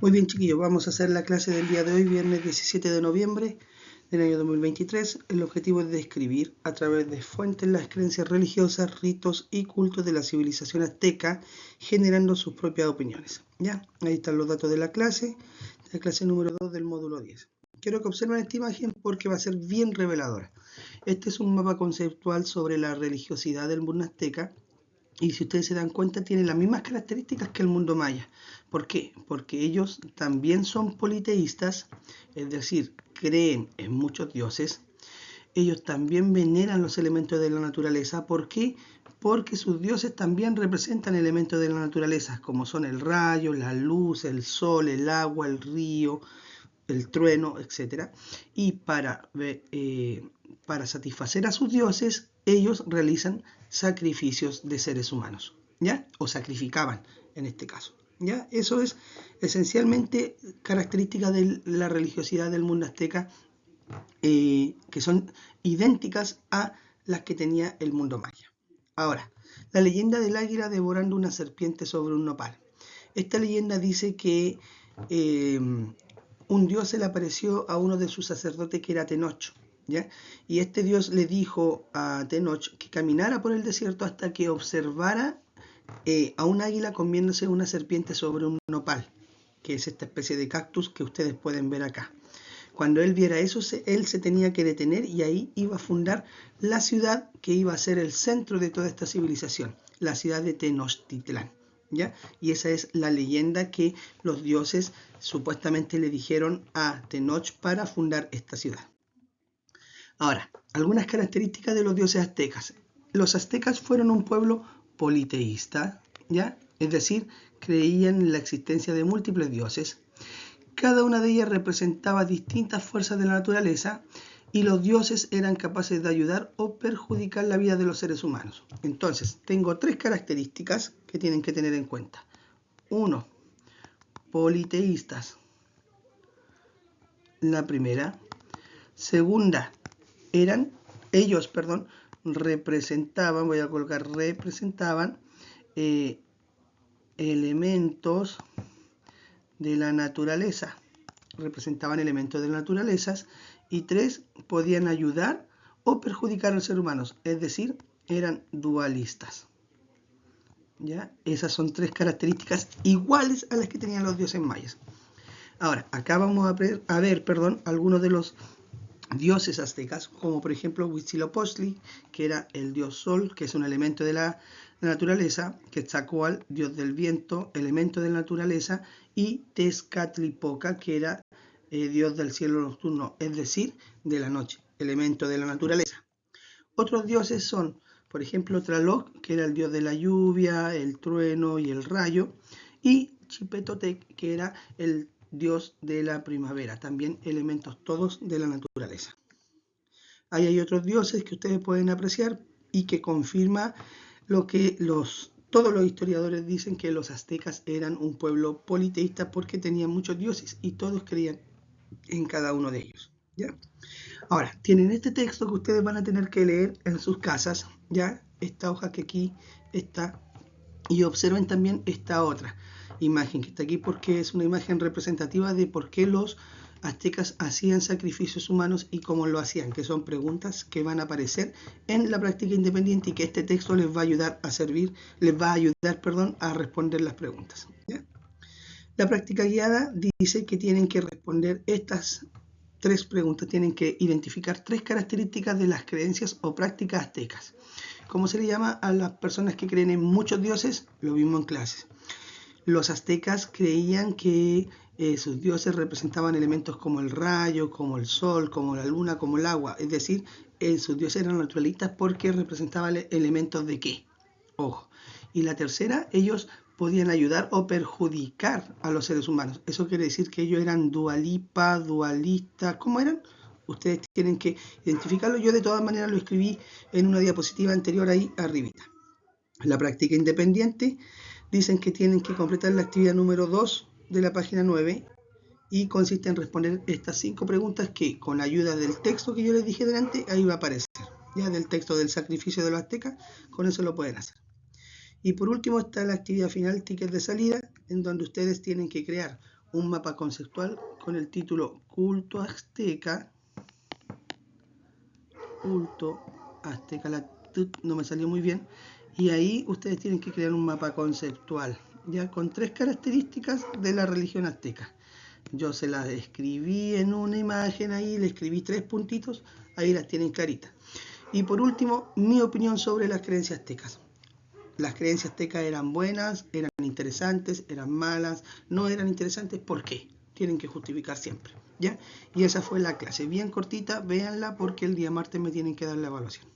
Muy bien, chiquillos, vamos a hacer la clase del día de hoy, viernes 17 de noviembre del año 2023. El objetivo es describir a través de fuentes las creencias religiosas, ritos y cultos de la civilización azteca, generando sus propias opiniones. ¿Ya? Ahí están los datos de la clase número 2 del módulo 10. Quiero que observen esta imagen porque va a ser bien reveladora. Este es un mapa conceptual sobre la religiosidad del mundo azteca. Y si ustedes se dan cuenta, tiene las mismas características que el mundo maya. ¿Por qué? Porque ellos también son politeístas, es decir, creen en muchos dioses. Ellos también veneran los elementos de la naturaleza. ¿Por qué? Porque sus dioses también representan elementos de la naturaleza, como son el rayo, la luz, el sol, el agua, el río, el trueno, etc. Y para satisfacer a sus dioses, ellos realizan sacrificios de seres humanos, ¿ya? O sacrificaban en este caso, ¿ya? Eso es esencialmente característica de la religiosidad del mundo azteca, que son idénticas a las que tenía el mundo maya. Ahora, la leyenda del águila devorando una serpiente sobre un nopal. Esta leyenda dice que un dios se le apareció a uno de sus sacerdotes que era Tenoch, ¿ya? Y este dios le dijo a Tenoch que caminara por el desierto hasta que observara a un águila comiéndose una serpiente sobre un nopal, que es esta especie de cactus que ustedes pueden ver acá. Cuando él viera eso, él se tenía que detener y ahí iba a fundar la ciudad que iba a ser el centro de toda esta civilización, la ciudad de Tenochtitlán. ¿Ya? Y esa es la leyenda que los dioses supuestamente le dijeron a Tenoch para fundar esta ciudad. Ahora, algunas características de los dioses aztecas. Los aztecas fueron un pueblo politeísta, ¿ya? Es decir, creían en la existencia de múltiples dioses. Cada una de ellas representaba distintas fuerzas de la naturaleza y los dioses eran capaces de ayudar o perjudicar la vida de los seres humanos. Entonces, tengo tres características que tienen que tener en cuenta. 1. Politeístas. La primera. Segunda, ellos representaban, voy a colocar representaban elementos de la naturaleza. Representaban elementos de la naturaleza. Y 3, podían ayudar o perjudicar a los seres humanos, es decir, eran dualistas. ¿Ya? Esas son tres características iguales a las que tenían los dioses mayas. Ahora, acá vamos a ver, algunos de los dioses aztecas, como por ejemplo Huitzilopochtli, que era el dios sol, que es un elemento de la naturaleza, Quetzalcóatl, dios del viento, elemento de la naturaleza, y Tezcatlipoca, que era dios del cielo nocturno, es decir, de la noche, elemento de la naturaleza. Otros dioses son, por ejemplo, Tlaloc, que era el dios de la lluvia, el trueno y el rayo, y Chipetotec, que era el dios de la primavera, también elementos todos de la naturaleza. Ahí hay otros dioses que ustedes pueden apreciar y que confirma lo que todos los historiadores dicen, que los aztecas eran un pueblo politeísta porque tenían muchos dioses y todos creían en cada uno de ellos, ¿ya? Ahora, tienen este texto que ustedes van a tener que leer en sus casas, ¿ya? Esta hoja que aquí está, y observen también esta otra imagen que está aquí, porque es una imagen representativa de por qué los aztecas hacían sacrificios humanos y cómo lo hacían, que son preguntas que van a aparecer en la práctica independiente y que este texto les va a ayudar a responder las preguntas, ¿ya? La práctica guiada dice que tienen que responder estas tres preguntas, tienen que identificar tres características de las creencias o prácticas aztecas. ¿Cómo se le llama a las personas que creen en muchos dioses? Lo mismo en clases. Los aztecas creían que sus dioses representaban elementos como el rayo, como el sol, como la luna, como el agua. Es decir, sus dioses eran naturalistas porque representaban elementos de qué. Ojo. Y la tercera, ellos podían ayudar o perjudicar a los seres humanos. Eso quiere decir que ellos eran dualistas. ¿Cómo eran? Ustedes tienen que identificarlo. Yo de todas maneras lo escribí en una diapositiva anterior ahí arribita. La práctica independiente dicen que tienen que completar la actividad número 2 de la página 9 y consiste en responder estas 5 preguntas que con la ayuda del texto que yo les dije delante, ahí va a aparecer, ya del texto del sacrificio de los aztecas, con eso lo pueden hacer. Y por último está la actividad final, ticket de salida, en donde ustedes tienen que crear un mapa conceptual con el título Culto Azteca. Culto Azteca, la tut no me salió muy bien. Y ahí ustedes tienen que crear un mapa conceptual, ya con 3 características de la religión azteca. Yo se las escribí en una imagen ahí, le escribí 3 puntitos, ahí las tienen claritas. Y por último, mi opinión sobre las creencias aztecas. Las creencias aztecas eran buenas, eran interesantes, eran malas, no eran interesantes, ¿por qué? Tienen que justificar siempre, ¿ya? Y esa fue la clase, bien cortita, véanla porque el día martes me tienen que dar la evaluación.